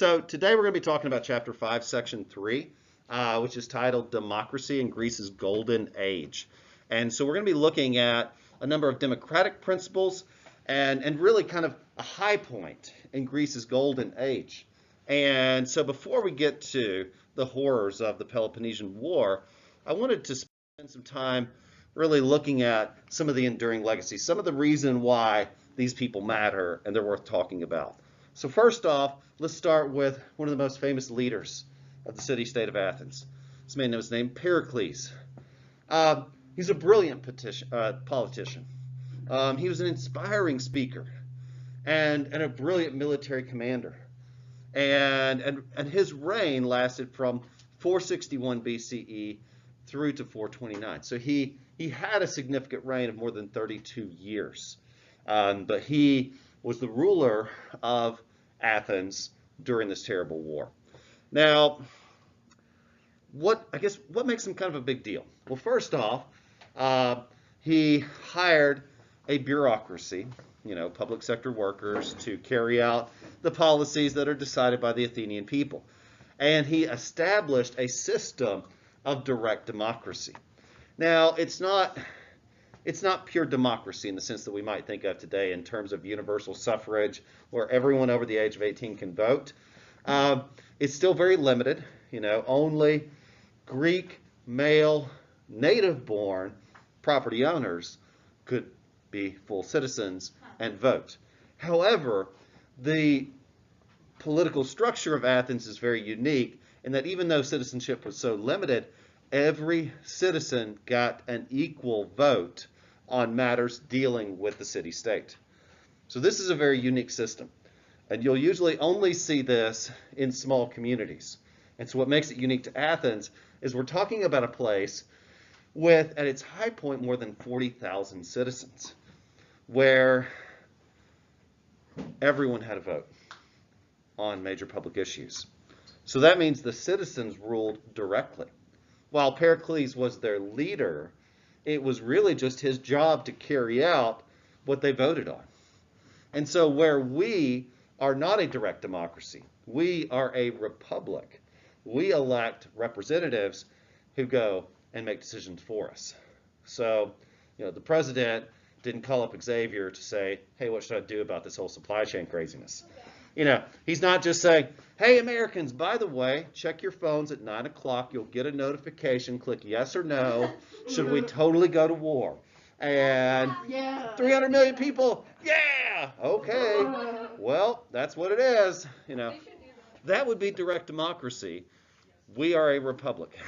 So today we're going to be talking about Chapter 5, Section 3, which is titled Democracy in Greece's Golden Age. And so we're going to be looking at a number of democratic principles and really kind of a high point in Greece's Golden Age. And so before we get to the horrors of the Peloponnesian War, I wanted to spend some time really looking at some of the enduring legacies, some of the reason why these people matter and they're worth talking about. So first off, let's start with one of the most famous leaders of the city-state of Athens. This man was named Pericles. He's a brilliant politician. He was an inspiring speaker and a brilliant military commander. And his reign lasted from 461 BCE through to 429. So he had a significant reign of more than 32 years. But he was the ruler of Athens during this terrible war. Now, what makes him kind of a big deal? Well, first off, he hired a bureaucracy, public sector workers, to carry out the policies that are decided by the Athenian people. And he established a system of direct democracy. Now, it's not pure democracy in the sense that we might think of today in terms of universal suffrage, where everyone over the age of 18 can vote. It's still very limited. Only Greek, male, native-born property owners could be full citizens and vote. However, the political structure of Athens is very unique in that even though citizenship was so limited, every citizen got an equal vote on matters dealing with the city-state. So this is a very unique system. And you'll usually only see this in small communities. And so what makes it unique to Athens is we're talking about a place with, at its high point, more than 40,000 citizens, where everyone had a vote on major public issues. So that means the citizens ruled directly. While Pericles was their leader, it was really just his job to carry out what they voted on. And so where we are not a direct democracy, we are a republic. We elect representatives who go and make decisions for us. So, the president didn't call up Xavier to say, hey, what should I do about this whole supply chain craziness? He's not just saying, hey, Americans, by the way, check your phones at 9 o'clock. You'll get a notification. Click yes or no. Should we totally go to war? And 300 million people, yeah, okay. Well, that's what it is. That would be direct democracy. We are a republic.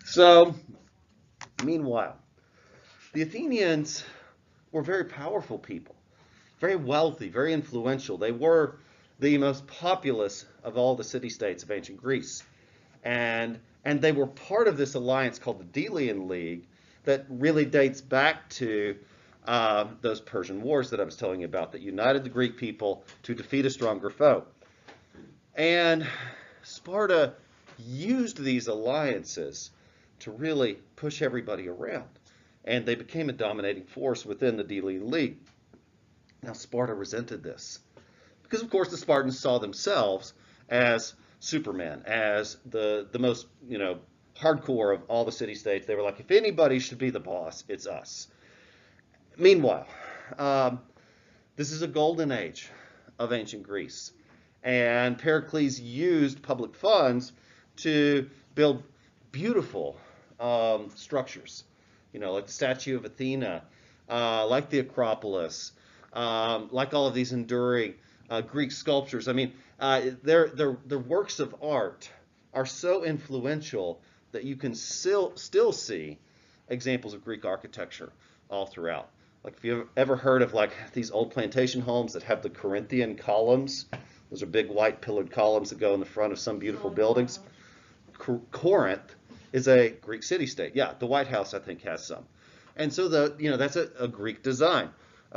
So, meanwhile, the Athenians were very powerful people, very wealthy, very influential. They were the most populous of all the city-states of ancient Greece. And they were part of this alliance called the Delian League that really dates back to those Persian wars that I was telling you about that united the Greek people to defeat a stronger foe. And Sparta used these alliances to really push everybody around. And they became a dominating force within the Delian League. Now, Sparta resented this because, of course, the Spartans saw themselves as supermen, as the most, hardcore of all the city-states. They were like, if anybody should be the boss, it's us. Meanwhile, this is a golden age of ancient Greece. And Pericles used public funds to build beautiful structures, like the statue of Athena, like the Acropolis, like all of these enduring Greek sculptures. I mean, their works of art are so influential that you can still see examples of Greek architecture all throughout. Like if you've ever heard of like these old plantation homes that have the Corinthian columns, those are big white pillared columns that go in the front of some beautiful buildings. Corinth is a Greek city-state. Yeah, the White House I think has some. And so that's a Greek design.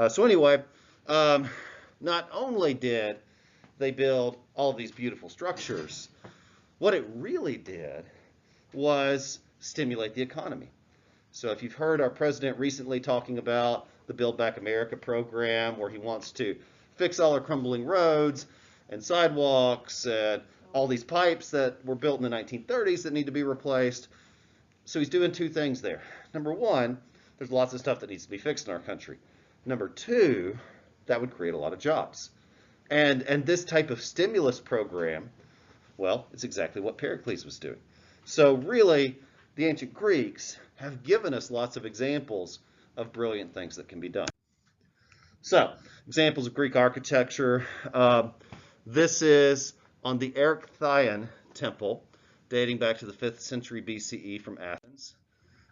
So anyway, not only did they build all of these beautiful structures, what it really did was stimulate the economy. So if you've heard our president recently talking about the Build Back America program, where he wants to fix all our crumbling roads, and sidewalks and all these pipes that were built in the 1930s that need to be replaced. So he's doing two things there. Number one, there's lots of stuff that needs to be fixed in our country. Number two, that would create a lot of jobs. And this type of stimulus program, well, it's exactly what Pericles was doing. So really, the ancient Greeks have given us lots of examples of brilliant things that can be done. So, examples of Greek architecture. This is on the Erechtheion temple, dating back to the 5th century BCE from Athens.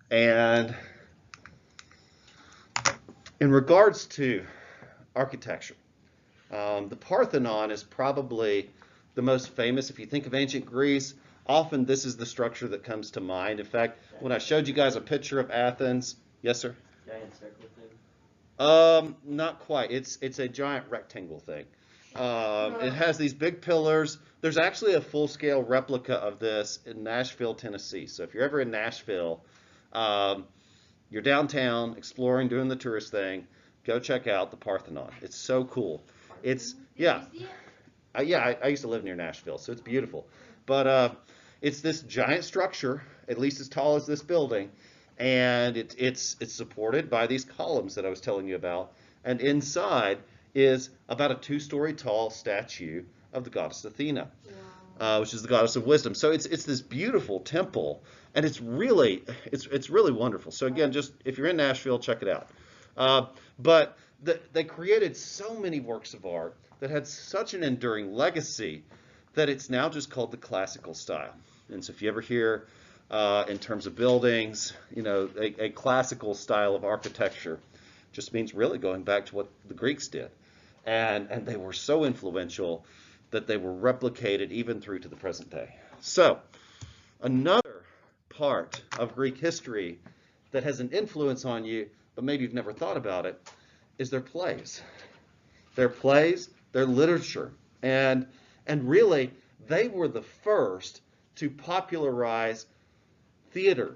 And in regards to architecture, the Parthenon is probably the most famous. If you think of ancient Greece, often this is the structure that comes to mind. In fact, when I showed you guys a picture of Athens, yes, sir? Giant circle thing? Not quite. It's a giant rectangle thing. It has these big pillars. There's actually a full-scale replica of this in Nashville, Tennessee. So if you're ever in Nashville, you're downtown exploring, doing the tourist thing, go check out the Parthenon. It's so cool. It's, yeah. I used to live near Nashville, so it's beautiful. But it's this giant structure, at least as tall as this building, and it's supported by these columns that I was telling you about. And inside is about a 2-story tall statue of the goddess Athena, which is the goddess of wisdom. So it's this beautiful temple, and it's really wonderful. So again, just if you're in Nashville, check it out. But they created so many works of art that had such an enduring legacy that it's now just called the classical style. And so if you ever hear in terms of buildings, a classical style of architecture, just means really going back to what the Greeks did. And they were so influential that they were replicated even through to the present day. So another part of Greek history that has an influence on you, but maybe you've never thought about it, is their plays. Their plays, their literature. And really, they were the first to popularize theater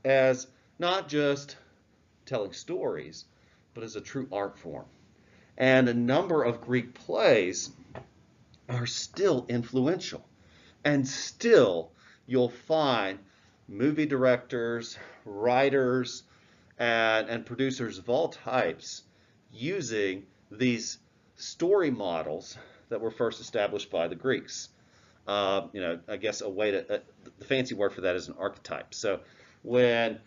as not just telling stories, but as a true art form. And a number of Greek plays are still influential. And still, you'll find movie directors, writers, and producers of all types using these story models that were first established by the Greeks. I guess the fancy word for that is an archetype. So when,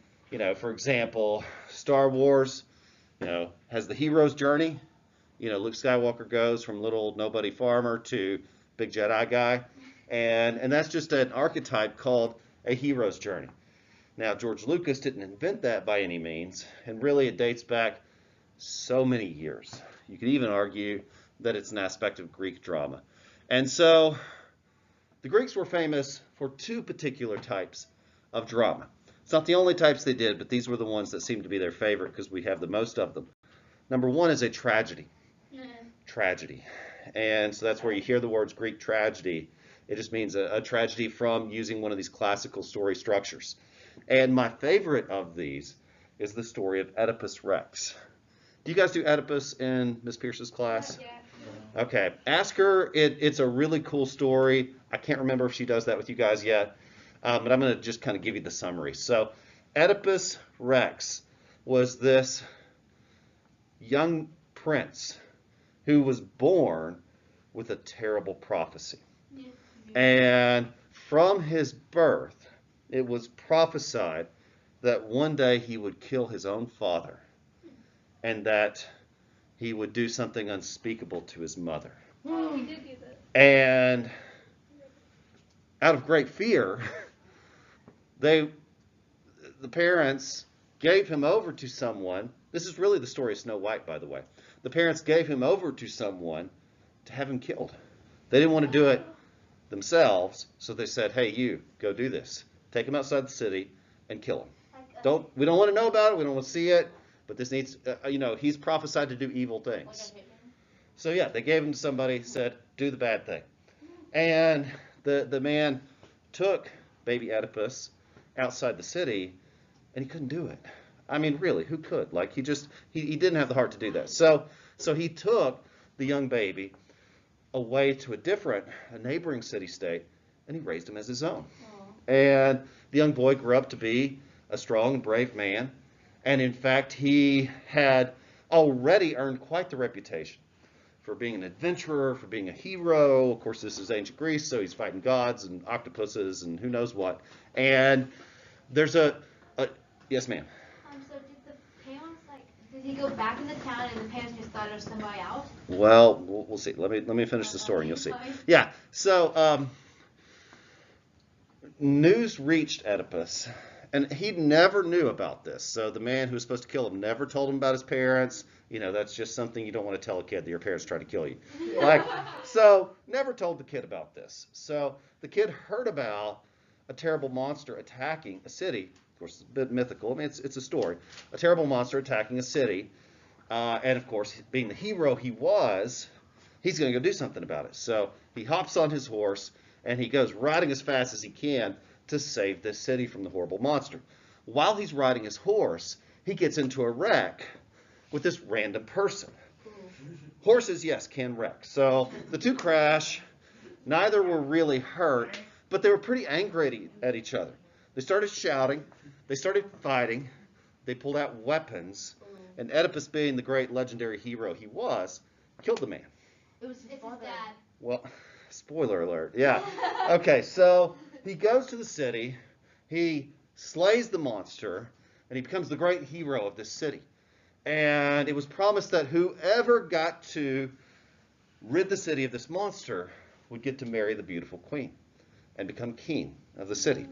for example, Star Wars, has the hero's journey. Luke Skywalker goes from little nobody farmer to big Jedi guy. And that's just an archetype called a hero's journey. Now, George Lucas didn't invent that by any means, and really it dates back so many years. You could even argue that it's an aspect of Greek drama. And so the Greeks were famous for two particular types of drama. It's not the only types they did, but these were the ones that seemed to be their favorite because we have the most of them. Number one is a tragedy. Tragedy. And so that's where you hear the words Greek tragedy. It just means a tragedy from using one of these classical story structures. And my favorite of these is the story of Oedipus Rex. Do you guys do Oedipus in Miss Pierce's class? Yeah. Okay. Ask her. It's a really cool story. I can't remember if she does that with you guys yet, but I'm going to just kind of give you the summary. So Oedipus Rex was this young prince who was born with a terrible prophecy. Yeah. And from his birth, it was prophesied that one day he would kill his own father and that he would do something unspeakable to his mother. Oh, he did do that. And out of great fear, the parents gave him over to someone. This is really the story of Snow White, by the way. The parents gave him over to someone to have him killed. They didn't want to do it themselves, so they said, hey, you, go do this. Take him outside the city and kill him. We don't want to know about it. We don't want to see it. But this needs, he's prophesied to do evil things. So yeah, they gave him to somebody, said, do the bad thing. And the man took baby Oedipus outside the city, and he couldn't do it. I mean, really, who could? Like, he didn't have the heart to do that. So he took the young baby away to a neighboring city-state, and he raised him as his own. And the young boy grew up to be a strong and brave man. And in fact, he had already earned quite the reputation for being an adventurer, for being a hero. Of course, this is ancient Greece, so he's fighting gods and octopuses and who knows what. And there's yes, ma'am. So did the parents did he go back into town and the parents just thought it was somebody else? Well, we'll see. Let me finish the story and you'll see. Yeah. So news reached Oedipus, and he never knew about this. So the man who was supposed to kill him never told him about his parents. That's just something you don't want to tell a kid, that your parents tried to kill you. So never told the kid about this. So the kid heard about a terrible monster attacking a city. Of course, it's a bit mythical. I mean, it's a story. A terrible monster attacking a city. And of course, being the hero he was, he's going to go do something about it. So he hops on his horse, and he goes riding as fast as he can to save this city from the horrible monster. While he's riding his horse, he gets into a wreck with this random person. Horses, yes, can wreck. So the two crash. Neither were really hurt, but they were pretty angry at each other. They started shouting. They started fighting. They pulled out weapons. And Oedipus, being the great legendary hero he was, killed the man. It's his dad. Well, spoiler alert. Yeah. Okay, so he goes to the city. He slays the monster, and he becomes the great hero of this city. And it was promised that whoever got to rid the city of this monster would get to marry the beautiful queen and become king of the city.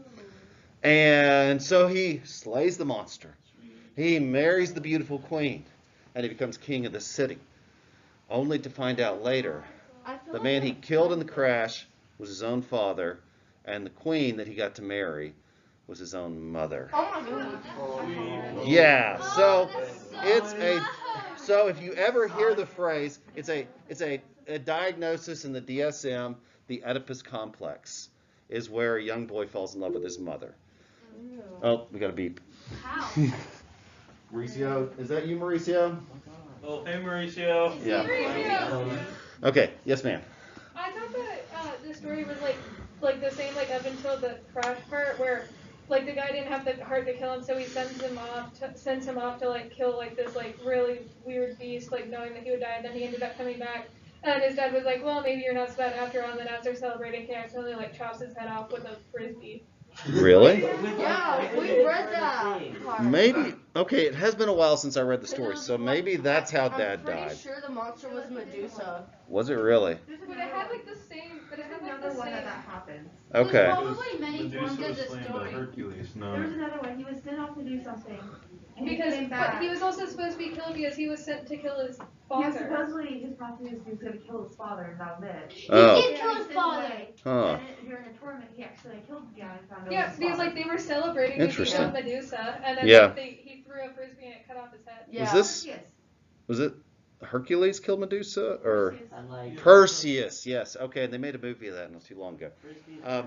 And so he slays the monster. He marries the beautiful queen, and he becomes king of the city, only to find out later the man he killed in the crash was his own father, and the queen that he got to marry was his own mother. Yeah, so so if you ever hear the phrase, it's a diagnosis in the DSM, the Oedipus complex is where a young boy falls in love with his mother. Oh, we got a beep. How? Mauricio, is that you, Mauricio? Oh, hey, Mauricio. Yeah. Okay, yes, ma'am. I thought that the story was like the same up until the crash part where the guy didn't have the heart to kill him, so he sends him off to kill this really weird beast, knowing that he would die. And then he ended up coming back, and his dad was like, "Well, maybe you're not so bad after all." And then as they're celebrating, he accidentally chops his head off with a frisbee. Really? Yeah, we read that part. Maybe. Okay, it has been a while since I read the story, so maybe that's how Dad I'm died. pretty sure the monster was Medusa. Was it really? But it had the same. But it had Another the one same. that happened. Okay. There's probably many Medusa forms of was the slain by story. Hercules. There was No. another one. He was sent off to do something. And Because he came but back. he was also supposed to be killed because he was sent to kill his Yeah, father. supposedly his prophecy was he was going to kill his father, and that was it. He Oh. did kill his father. Huh. And during a tournament, he actually killed the guy and found out Yeah, his because father. they were celebrating because he Interesting. found Medusa, and then Yeah. he threw a frisbee and it cut off his head. Yeah. Was it Hercules killed Medusa or Perseus. Perseus? Yes. Okay, and they made a movie of that not too long ago. All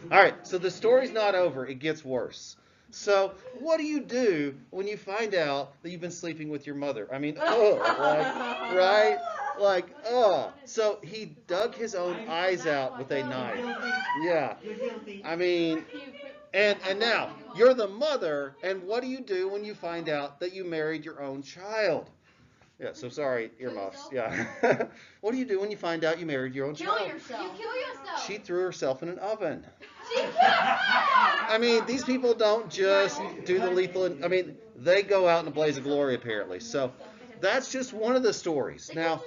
right, so the story's not over. It gets worse. So what do you do when you find out that you've been sleeping with your mother? I mean, right? So he dug his own eyes out with a knife. Yeah. I mean, and now you're the mother, and what do you do when you find out that you married your own child? Yeah, so sorry, earmuffs. Yeah. What do you do when you find out you married your own Kill child? yourself. You kill yourself. She threw herself in an oven. She killed herself. I mean, these people don't just do the lethal. I mean, they go out in a blaze of glory, apparently. So that's just one of the stories. Now,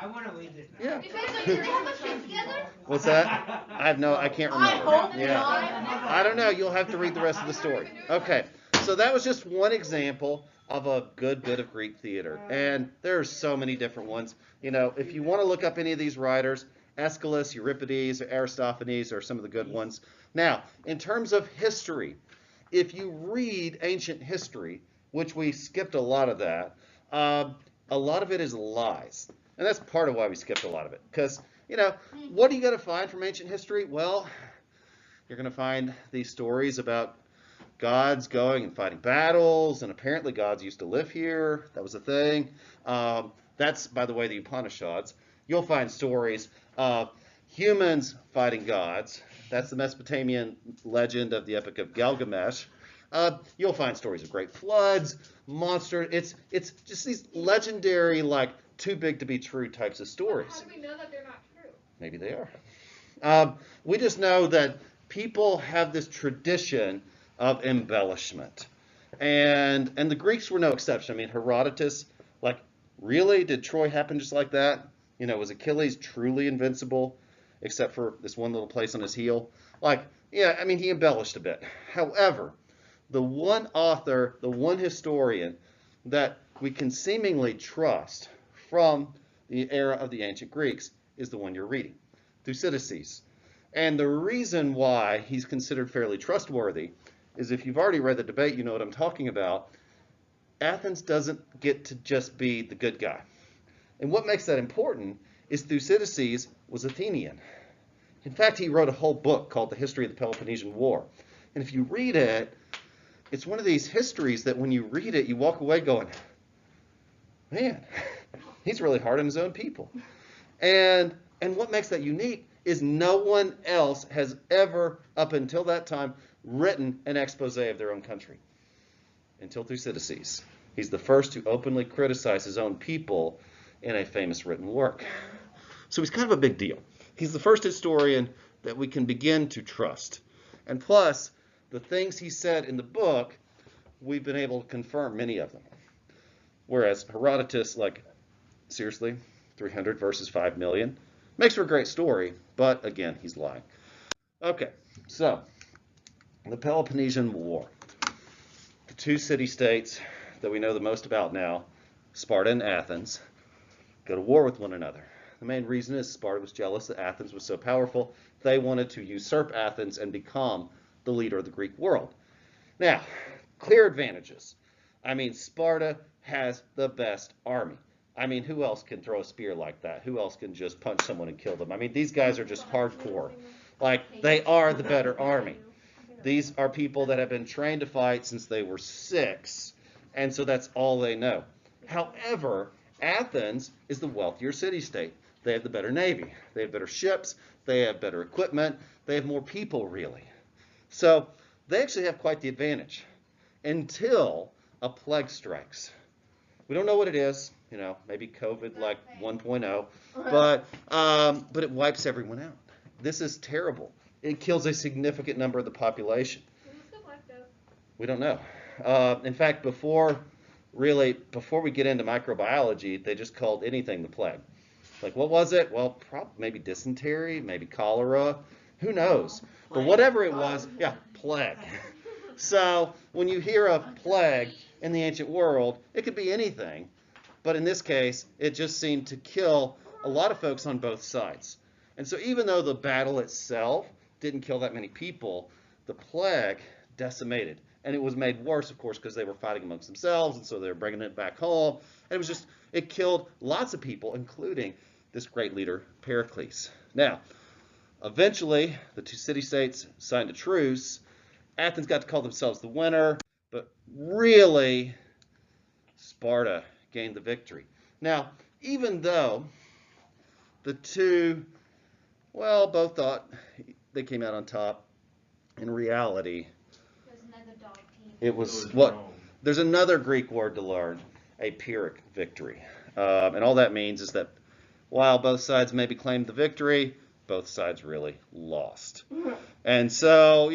I want to leave this now. yeah. Did they have a kid together? What's that? I can't remember. hope Yeah. not. I don't know. You'll have to read the rest of the story. Okay. So that was just one example of a good bit of Greek theater. And there are so many different ones. If you want to look up any of these writers, Aeschylus, Euripides, or Aristophanes are some of the good ones. Now, in terms of history, if you read ancient history, which we skipped a lot of that, a lot of it is lies. And that's part of why we skipped a lot of it. Because, what are you going to find from ancient history? Well, you're going to find these stories about gods going and fighting battles, and apparently gods used to live here. That was a thing. That's, by the way, the Upanishads. you'll find stories of humans fighting gods. That's the Mesopotamian legend of the Epic of Gilgamesh. You'll find stories of great floods, monsters. It's just these legendary, like, too big to be true types of stories. How do we know that they're not true? Maybe they are. We just know that people have this tradition of embellishment. And the Greeks were no exception. I mean, Herodotus, like, really? Did Troy happen just like that? You know, was Achilles truly invincible, except for this one little place on his heel? Like, yeah, I mean, he embellished a bit. However, the one author, the one historian that we can seemingly trust from the era of the ancient Greeks is the one you're reading, Thucydides. And the reason why he's considered fairly trustworthy is, if you've already read the debate, you know what I'm talking about. Athens doesn't get to just be the good guy. And what makes that important is Thucydides was Athenian. In fact, he wrote a whole book called The History of the Peloponnesian War. And if you read it, it's one of these histories that when you read it, you walk away going, man, he's really hard on his own people. And what makes that unique is no one else has ever, up until that time, written an expose of their own country. Until Thucydides. He's the first to openly criticize his own people in a famous written work. So he's kind of a big deal. He's the first historian that we can begin to trust. And plus, the things he said in the book, we've been able to confirm many of them. Whereas Herodotus, like, seriously, 300 versus 5 million, makes for a great story, but again, he's lying. Okay, so the Peloponnesian War. The two city-states that we know the most about now, Sparta and Athens, go to war with one another. The main reason is Sparta was jealous that Athens was so powerful. They wanted to usurp Athens and become the leader of the Greek world. Now, clear advantages. I mean, Sparta has the best army. I mean, who else can throw a spear like that? Who else can just punch someone and kill them? I mean, these guys are just hardcore. Like, they are the better army. These are people that have been trained to fight since they were 6, and so that's all they know. However, Athens is the wealthier city-state. They have the better navy. They have better ships. They have better equipment. They have more people, really. So they actually have quite the advantage until a plague strikes. We don't know what it is. You know, maybe COVID like 1.0, but it wipes everyone out. This is terrible. It kills a significant number of the population. We don't know. In fact, before we get into microbiology, they just called anything the plague. Like, what was it? Well, maybe dysentery, maybe cholera. Who knows? But whatever it was, yeah, plague. So when you hear of plague in the ancient world, it could be anything. But in this case, it just seemed to kill a lot of folks on both sides. And so even though the battle itself didn't kill that many people, the plague decimated. And it was made worse, of course, because they were fighting amongst themselves, and so they were bringing it back home. And it killed lots of people, including this great leader, Pericles. Now, eventually, the two city-states signed a truce. Athens got to call themselves the winner, but really, Sparta gained the victory. Now, even though the two, both thought they came out on top, in reality, it was there's another Greek word to learn, a Pyrrhic victory. And all that means is that while both sides maybe claimed the victory, both sides really lost. And so,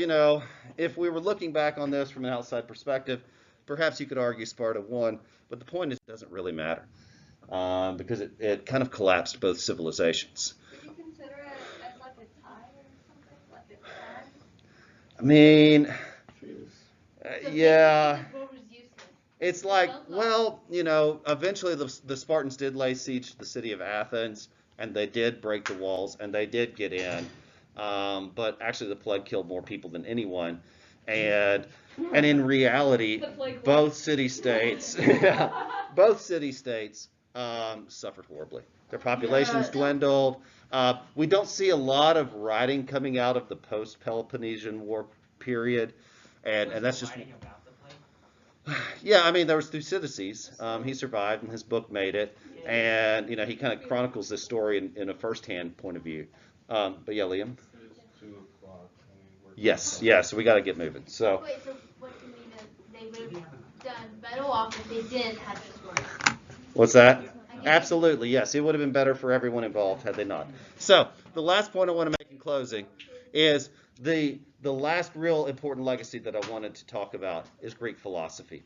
if we were looking back on this from an outside perspective, perhaps you could argue Sparta won, but the point is it doesn't really matter because it kind of collapsed both civilizations. Would you consider it as like a tie or something? Like a tie? I mean, yeah. What was useless? It's like, eventually the Spartans did lay siege to the city of Athens, and they did break the walls, and they did get in. But actually the plague killed more people than anyone. And in reality, both city-states suffered horribly. Their populations dwindled. We don't see a lot of writing coming out of the post-Peloponnesian War period. And that's just... Yeah, I mean, there was Thucydides. He survived, and his book made it. And, he kind of chronicles this story in a first-hand point of view. But yeah, Liam? It's 2 o'clock. Yes, yeah, so we got to get moving. So, Wait, so what do you mean that they would have done better off if they didn't have this word? what's that? Absolutely, yes. It would have been better for everyone involved had they not. So, the last point I want to make in closing is the last real important legacy that I wanted to talk about is Greek philosophy.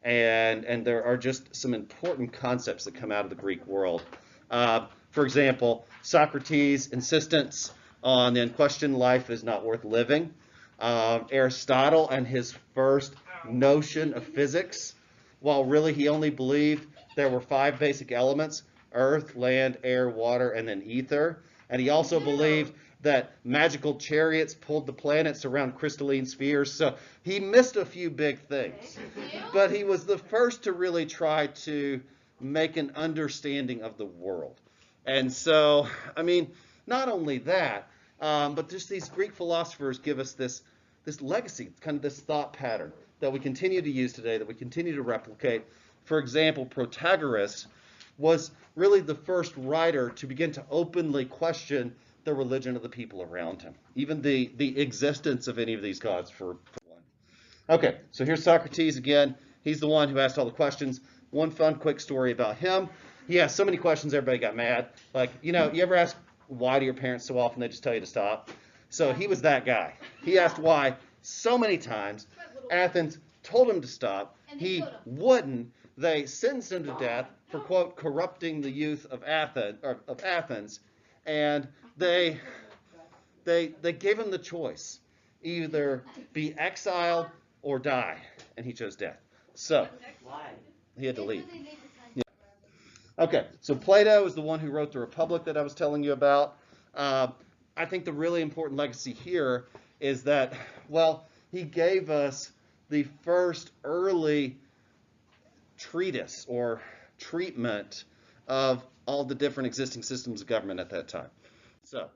And there are just some important concepts that come out of the Greek world. For example, Socrates' insistence on the unquestioned life is not worth living. Aristotle and his first notion of physics, while really he only believed there were 5 basic elements: earth, land, air, water, and then ether. And he also believed that magical chariots pulled the planets around crystalline spheres. So he missed a few big things. But he was the first to really try to make an understanding of the world. And so, I mean, not only that, but just these Greek philosophers give us this legacy, kind of this thought pattern that we continue to use today, that we continue to replicate. For example, Protagoras was really the first writer to begin to openly question the religion of the people around him, even the existence of any of these gods, for one. Okay, so here's Socrates again. He's the one who asked all the questions. One fun, quick story about him. He asked so many questions, everybody got mad. Like, you ever ask why to your parents so often they just tell you to stop? So he was that guy. He asked why so many times. Athens told him to stop. He wouldn't. They sentenced him to death for, quote, corrupting the youth of Athens. And they gave him the choice: either be exiled or die. And he chose death. So he had to leave. Yeah. Okay, so Plato is the one who wrote the Republic that I was telling you about. I think the really important legacy here is that, well, he gave us the first early treatise or treatment of all the different existing systems of government at that time. So,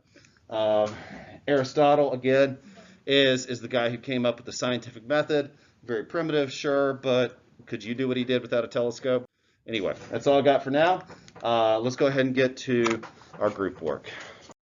Aristotle, again, is the guy who came up with the scientific method. Very primitive, sure, but could you do what he did without a telescope? Anyway, that's all I got for now. Let's go ahead and get to our group work.